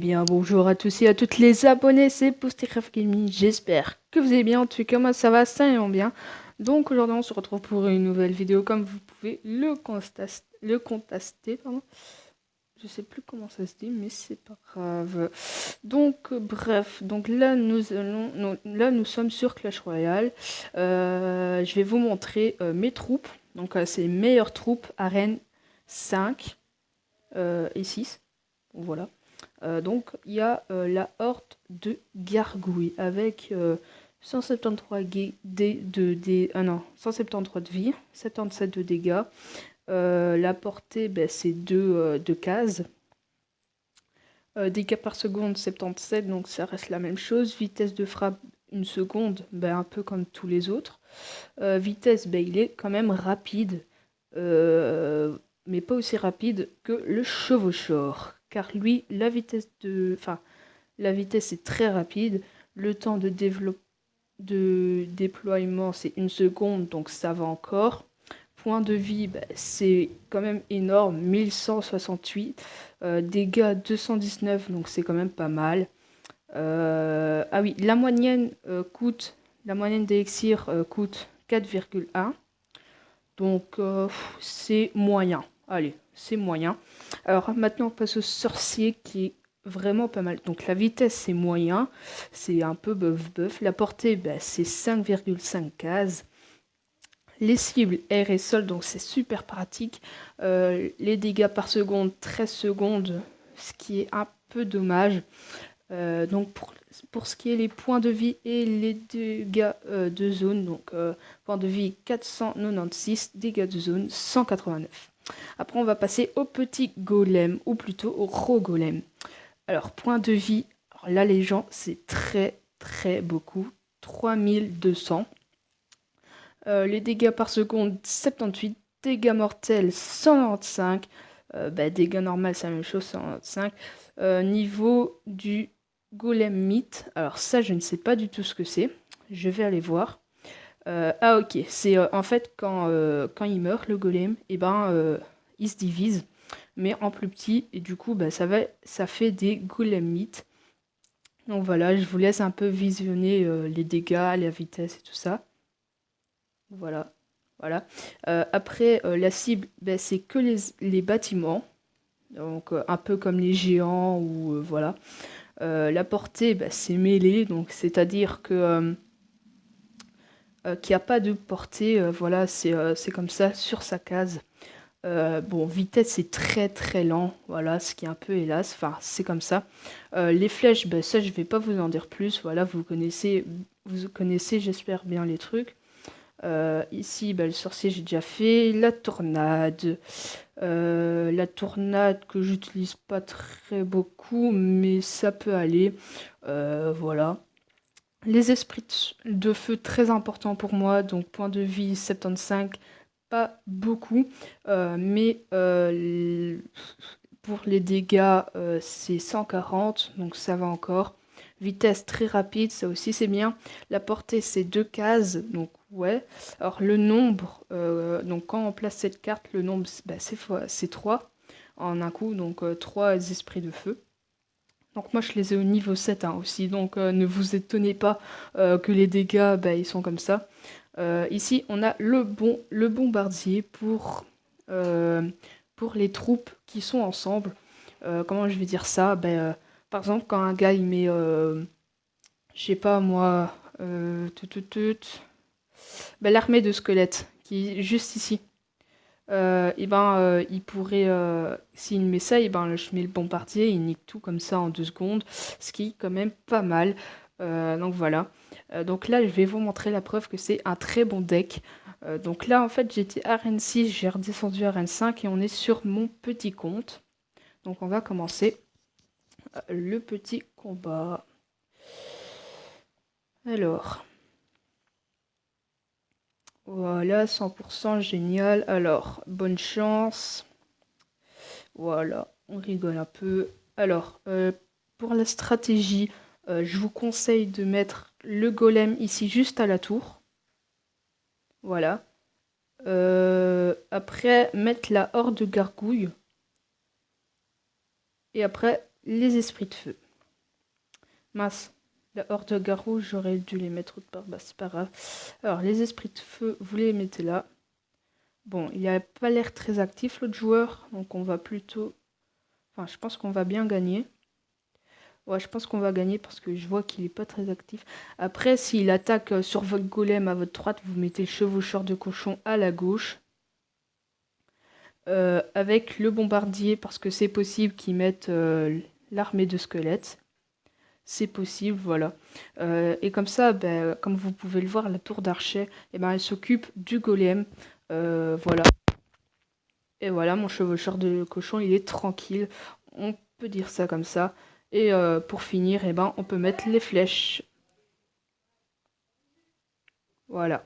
bien, bonjour à tous et à toutes les abonnés, c'est Postercraft Gaming, j'espère que vous allez bien, en tout cas moi ça va, ça ira bien. Donc aujourd'hui on se retrouve pour une nouvelle vidéo, comme vous pouvez le constater, pardon. Je sais plus comment ça se dit, mais c'est pas grave. Donc bref, donc là nous sommes sur Clash Royale. Je vais vous montrer mes troupes, donc c'est les meilleures troupes arène 5 et 6, voilà. Donc il y a la horde de gargouilles avec 173 173 de vie, 77 de dégâts. La portée, c'est 2 cases. Dégâts par seconde 77, donc ça reste la même chose. Vitesse de frappe 1 seconde, un peu comme tous les autres. Vitesse, il est quand même rapide. Mais pas aussi rapide que le chevaucheur, car lui, la vitesse est très rapide. Le temps de déploiement, c'est 1 seconde, donc ça va encore. Point de vie, c'est quand même énorme, 1168. Dégâts 219, donc c'est quand même pas mal. Ah oui, la moyenne d'élixir coûte 4,1. Donc c'est moyen. Allez, c'est moyen. Alors maintenant on passe au sorcier qui est vraiment pas mal. Donc la vitesse c'est moyen, c'est un peu bof. La portée c'est 5,5 cases. Les cibles air et sol, donc c'est super pratique. Les dégâts par seconde 13 secondes, ce qui est un peu dommage. Donc pour ce qui est les points de vie et les dégâts de zone, donc points de vie 496, dégâts de zone 189. Après on va passer au petit golem, ou plutôt au gros golem. Alors point de vie, alors là les gens c'est très beaucoup, 3200. Les dégâts par seconde 78, dégâts mortels 195, dégâts normaux c'est la même chose 195. Niveau du golem mythe, alors ça je ne sais pas du tout ce que c'est, je vais aller voir. Ah ok, c'est en fait quand il meurt le golem, et il se divise, mais en plus petit, et du coup ça fait des golem mythes. Donc voilà, je vous laisse un peu visionner les dégâts, la vitesse et tout ça. Voilà. Voilà. Après, la cible, c'est que les bâtiments. Donc, un peu comme les géants ou voilà. La portée, c'est mêlée, donc c'est-à-dire que qu'il n'y a pas de portée. Voilà, c'est comme ça sur sa case. Bon, vitesse, c'est très lent. Voilà, ce qui est un peu hélas. Enfin, c'est comme ça. Les flèches, ça, je vais pas vous en dire plus. Voilà, vous connaissez, j'espère bien les trucs. Ici, le sorcier, j'ai déjà fait. La tornade. La tornade que j'utilise pas très beaucoup, mais ça peut aller. Voilà. Les esprits de feu, très important pour moi. Donc, point de vie 75, pas beaucoup. Mais pour les dégâts, c'est 140, donc ça va encore. Vitesse très rapide, ça aussi c'est bien. La portée c'est 2 cases, donc ouais. Alors le nombre, donc quand on place cette carte, le nombre c'est 3 en un coup, donc 3 esprits de feu. Donc moi je les ai au niveau 7 aussi, donc ne vous étonnez pas que les dégâts ils sont comme ça. Ici on a le bombardier pour les troupes qui sont ensemble. Comment je vais dire ça? Par exemple, quand un gars il met, je sais pas moi, l'armée de squelettes qui est juste ici. Il pourrait, s'il met ça, je mets le bombardier, il nique tout comme ça en 2 secondes, ce qui est quand même pas mal. Donc voilà. Donc là, je vais vous montrer la preuve que c'est un très bon deck. Donc là, en fait, j'étais à Arène 6, j'ai redescendu à Arène 5 et on est sur mon petit compte. Donc on va commencer le petit combat. Alors, voilà, 100% génial. Alors, bonne chance. Voilà, on rigole un peu. Alors, pour la stratégie, je vous conseille de mettre le golem ici juste à la tour. Voilà. Après, mettre la horde de gargouilles. Et après, les esprits de feu. Mince, la horde garou, j'aurais dû les mettre autre part. Bah, c'est pas grave. Alors, les esprits de feu, vous les mettez là. Bon, il n'a pas l'air très actif, l'autre joueur. Donc, on va plutôt... Enfin, je pense qu'on va bien gagner. Ouais, je pense qu'on va gagner parce que je vois qu'il est pas très actif. Après, s'il attaque sur votre golem à votre droite, vous mettez le chevaucheur de cochon à la gauche. Avec le bombardier, parce que c'est possible qu'ils mettent l'armée de squelettes. C'est possible, voilà. Et comme ça, ben, comme vous pouvez le voir, la tour d'archet, eh ben, elle s'occupe du golem. Voilà. Et voilà, mon chevaucheur de cochon, il est tranquille. On peut dire ça comme ça. Et pour finir, eh ben, on peut mettre les flèches. Voilà.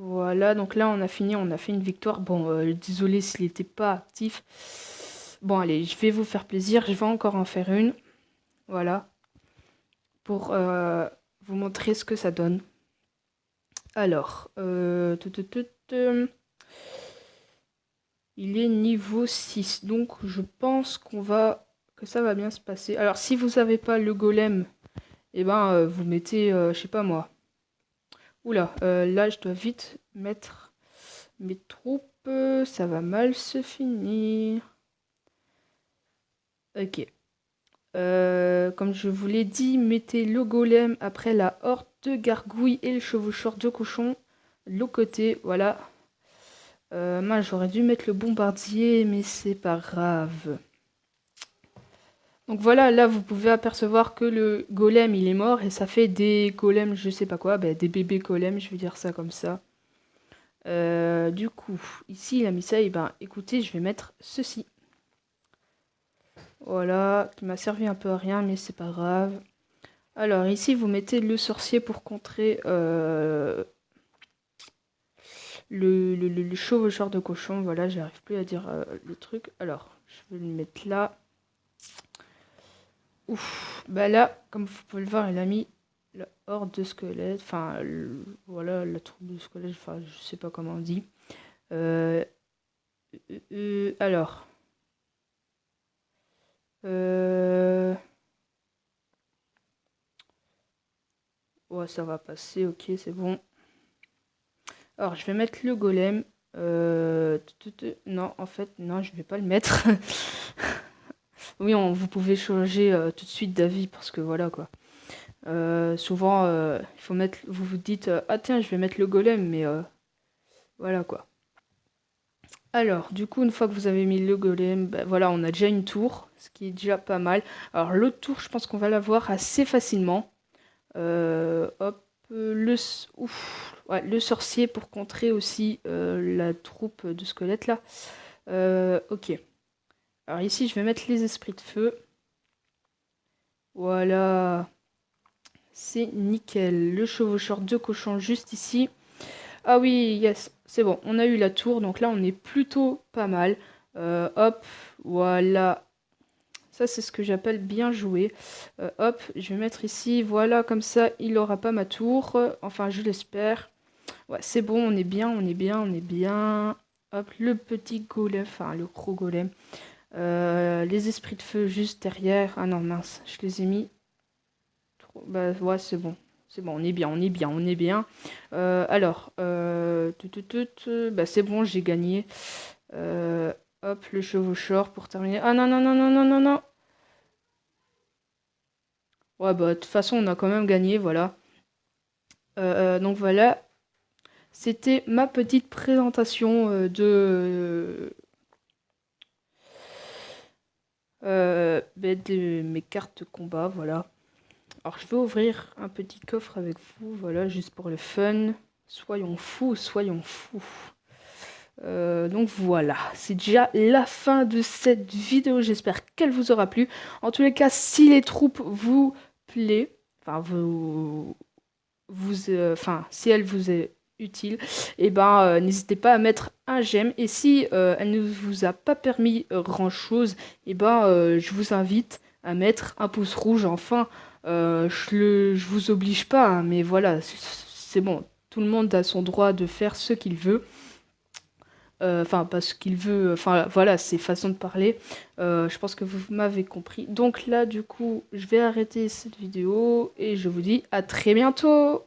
Voilà, donc là, on a fini, on a fait une victoire. Bon, désolé s'il n'était pas actif. Bon, allez, je vais vous faire plaisir. Je vais encore en faire une. Voilà. Pour vous montrer ce que ça donne. Alors, il est niveau 6. Donc, je pense que ça va bien se passer. Alors, si vous n'avez pas le golem, eh ben, vous mettez, je sais pas moi. Oula, là, je dois vite mettre mes troupes. Ça va mal se finir. Ok. Comme je vous l'ai dit, mettez le golem après la horde de gargouilles et le chevaucheur de cochon de l'autre côté. Voilà. Moi, j'aurais dû mettre le bombardier, mais c'est pas grave. Donc voilà, là, vous pouvez apercevoir que le golem, il est mort. Et ça fait des golems, je sais pas quoi. Bah, des bébés golems, je vais dire ça comme ça. Du coup, ici, il a mis ça. Et ben, écoutez, je vais mettre ceci. Voilà, qui m'a servi un peu à rien, mais c'est pas grave. Alors, ici, vous mettez le sorcier pour contrer le chevaucheur de cochon. Voilà, j'arrive plus à dire le truc. Alors, je vais le mettre là. Ouf, bah là, comme vous pouvez le voir, il a mis la horde de squelettes. Enfin, voilà, la troupe de squelettes. Enfin, je sais pas comment on dit. Alors. Ouais, ça va passer, ok, c'est bon. Alors, je vais mettre le golem. Non, en fait, non, je vais pas le mettre. Oui, vous pouvez changer tout de suite d'avis parce que voilà quoi. Souvent, il faut mettre. Vous vous dites ah tiens, je vais mettre le golem, mais voilà quoi. Alors, du coup, une fois que vous avez mis le golem, ben, voilà, on a déjà une tour, ce qui est déjà pas mal. Alors, l'autre tour, je pense qu'on va l'avoir assez facilement. Hop, le sorcier pour contrer aussi la troupe de squelettes là. Ok. Alors ici, je vais mettre les esprits de feu. Voilà. C'est nickel. Le chevaucheur de cochon juste ici. Ah oui, yes, c'est bon. On a eu la tour, donc là, on est plutôt pas mal. Hop, voilà. Ça, c'est ce que j'appelle bien joué. Hop, je vais mettre ici. Voilà, comme ça, il n'aura pas ma tour. Enfin, je l'espère. Ouais, c'est bon, on est bien, on est bien, on est bien. Hop, le petit golem, enfin, le gros golem. Les esprits de feu juste derrière. Ah non, mince, je les ai mis. Bah ouais, c'est bon. C'est bon, on est bien, on est bien, on est bien. Alors, bah, c'est bon, j'ai gagné. Hop, le chevaucheur pour terminer. Ah non, non, non, non, non, non, non. Ouais, bah, de toute façon, on a quand même gagné, voilà. Donc voilà, c'était ma petite présentation de mes cartes de combat, voilà. Alors, je vais ouvrir un petit coffre avec vous, voilà, juste pour le fun. Soyons fous, soyons fous. Donc voilà, c'est déjà la fin de cette vidéo. J'espère qu'elle vous aura plu. En tous les cas, si les troupes vous plaît, enfin enfin si elle vous est utile, et ben n'hésitez pas à mettre un j'aime. Et si elle ne vous a pas permis grand chose, et ben je vous invite à mettre un pouce rouge. Enfin, je vous oblige pas, hein, mais voilà, c'est bon. Tout le monde a son droit de faire ce qu'il veut. Enfin, parce qu'il veut, enfin voilà, ses façons de parler. Je pense que vous m'avez compris. Donc là, du coup, je vais arrêter cette vidéo et je vous dis à très bientôt.